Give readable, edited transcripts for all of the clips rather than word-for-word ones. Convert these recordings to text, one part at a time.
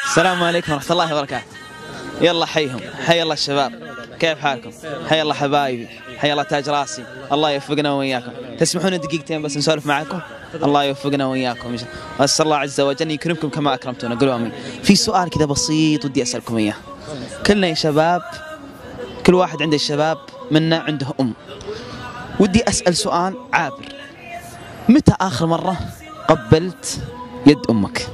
السلام عليكم ورحمة الله وبركاته. يلا حيهم، حي الله الشباب، كيف حالكم؟ حي الله حبايبي، حي الله تاج راسي، الله يوفقنا وإياكم. تسمحون دقيقتين بس نسولف معكم؟ الله يوفقنا وإياكم، وأسأل الله عز وجل أن يكرمكم كما أكرمتونا. قولوا آمين. في سؤال كذا بسيط ودي أسألكم إياه. كلنا يا شباب، كل واحد عنده الشباب منا عنده أم. ودي أسأل سؤال عابر: متى آخر مرة قبلت يد أمك؟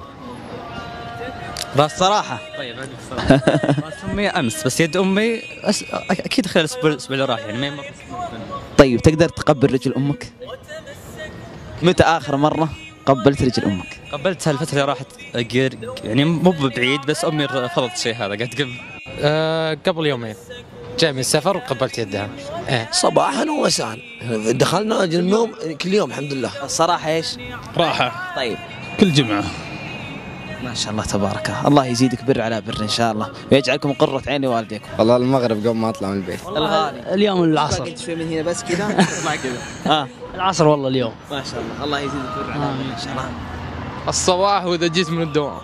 بصراحة طيب راس أمي أمس، بس يد أمي أكيد خلال الأسبوع اللي راح، يعني ما مرة. طيب تقدر تقبل رجل أمك؟ متى آخر مرة قبلت رجل أمك؟ قبلتها الفترة اللي راحت، يعني مو بعيد، بس أمي رفضت الشيء هذا، قالت قبل. قبل يومين جاي من السفر وقبلت يدها. صباحا ومساء دخلنا النوم كل يوم الحمد لله. الصراحة ايش؟ راحة. طيب كل جمعة. ما شاء الله تبارك الله يزيدك بر على بر ان شاء الله، ويجعلكم قرة عين لوالديكم. والله المغرب قبل ما اطلع من البيت. الغالي اليوم العصر. شوي من هنا بس كذا اطلع كذا. العصر والله اليوم. ما شاء الله يزيدك بر على بر ان شاء الله. الصباح واذا جيت من الدوام.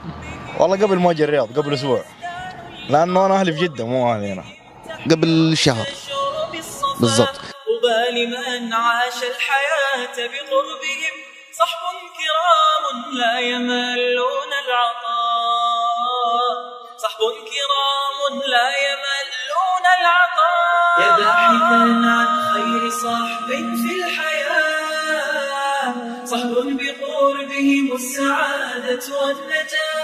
والله قبل ما اجي الرياض قبل اسبوع، لانه انا اهلي في جدة مو اهلي هنا. قبل شهر بالضبط. طوبى لمن عاش الحياة بقربهم، صحب كرام لا يملون العطاء، صحب كرام لا يملون العطاء، يباحثا عن خير صحب في الحياة، صحب بقربهم السعادة والنجاة،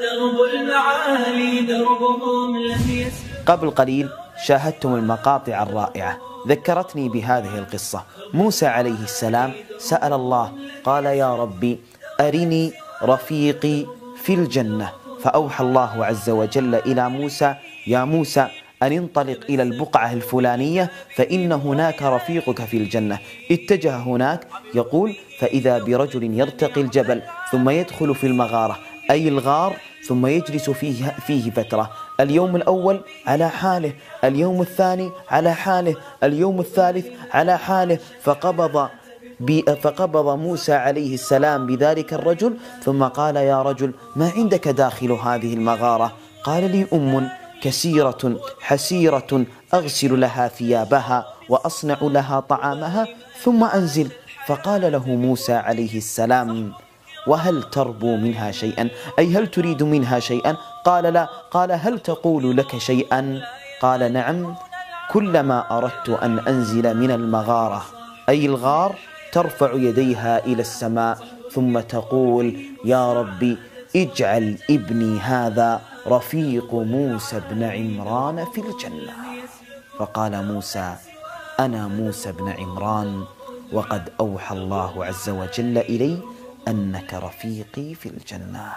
درب المعالي دربهم لم يسبق. قبل قليل شاهدتم المقاطع الرائعة ذكرتني بهذه القصة. موسى عليه السلام سأل الله، قال: يا ربي أرني رفيقي في الجنة، فأوحى الله عز وجل إلى موسى: يا موسى أن انطلق إلى البقعة الفلانية فإن هناك رفيقك في الجنة. اتجه هناك، يقول: فإذا برجل يرتقي الجبل ثم يدخل في المغارة أي الغار، ثم يجلس فيه فترة، اليوم الأول على حاله، اليوم الثاني على حاله، اليوم الثالث على حاله، فقبض موسى عليه السلام بذلك الرجل، ثم قال: يا رجل ما عندك داخل هذه المغارة؟ قال: لي أم كسيرة حسيرة أغسل لها ثيابها وأصنع لها طعامها ثم أنزل. فقال له موسى عليه السلام: وهل تربو منها شيئا؟ أي هل تريد منها شيئا؟ قال: لا. قال: هل تقول لك شيئا؟ قال: نعم، كلما أردت أن أنزل من المغارة أي الغار ترفع يديها إلى السماء ثم تقول: يا ربي اجعل ابني هذا رفيق موسى بن عمران في الجنة. فقال موسى: أنا موسى بن عمران، وقد أوحى الله عز وجل إلي أنك رفيقي في الجنة.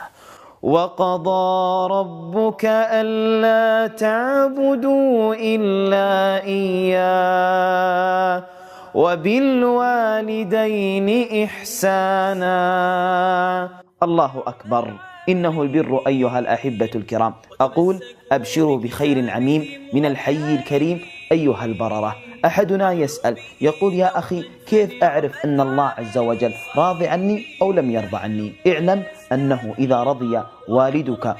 وقضى ربك ألا تعبدوا إلا إياه وبالوالدين إحسانا. الله أكبر، إنه البر أيها الأحبة الكرام. أقول: أبشروا بخير عميم من الحي الكريم أيها البررة. أحدنا يسأل يقول: يا أخي كيف أعرف أن الله عز وجل راضي عني أو لم يرضى عني؟ اعلم أنه إذا رضي والدك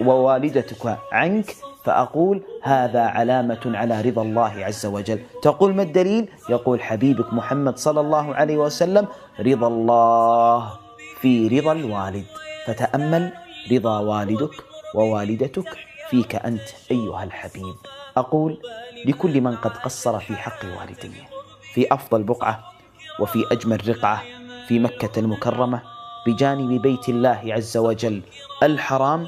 ووالدتك عنك فأقول هذا علامة على رضا الله عز وجل. تقول: ما الدليل؟ يقول حبيبك محمد صلى الله عليه وسلم: رضا الله في رضا الوالد. فتأمل رضا والدك ووالدتك فيك أنت أيها الحبيب. أقول لكل من قد قصر في حق والديه في أفضل بقعة وفي أجمل رقعة في مكة المكرمة بجانب بيت الله عز وجل الحرام،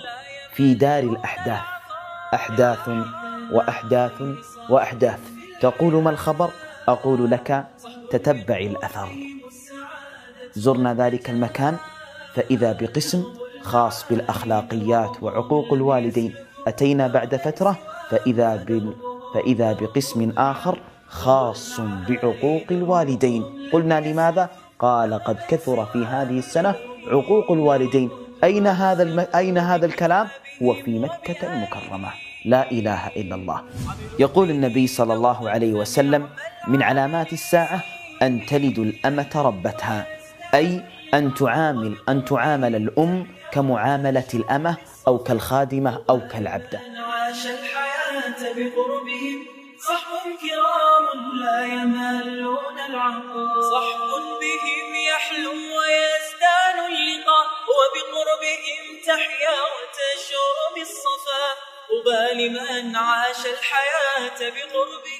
في دار الأحداث، أحداث وأحداث وأحداث. تقول: ما الخبر؟ أقول لك: تتبع الأثر. زرنا ذلك المكان فإذا بقسم خاص بالأخلاقيات وعقوق الوالدين. أتينا بعد فترة فإذا بقسم آخر خاص بعقوق الوالدين. قلنا: لماذا؟ قال: قد كثر في هذه السنة عقوق الوالدين. أين هذا الكلام؟ هو في مكة المكرمة. لا إله إلا الله. يقول النبي صلى الله عليه وسلم: من علامات الساعة أن تلد الأمة ربتها، أي أن تعامل الأم كمعاملة الأمة أو كالخادمة أو كالعبدة. عاش الحياة بقربهم صحب كرام لا يمالون العطاء، صحب بهم يحلو ويزدان اللقاء، وبقربهم تحيا وتشعر بالصفاء. طوبى لمن عاش الحياة بقربهم.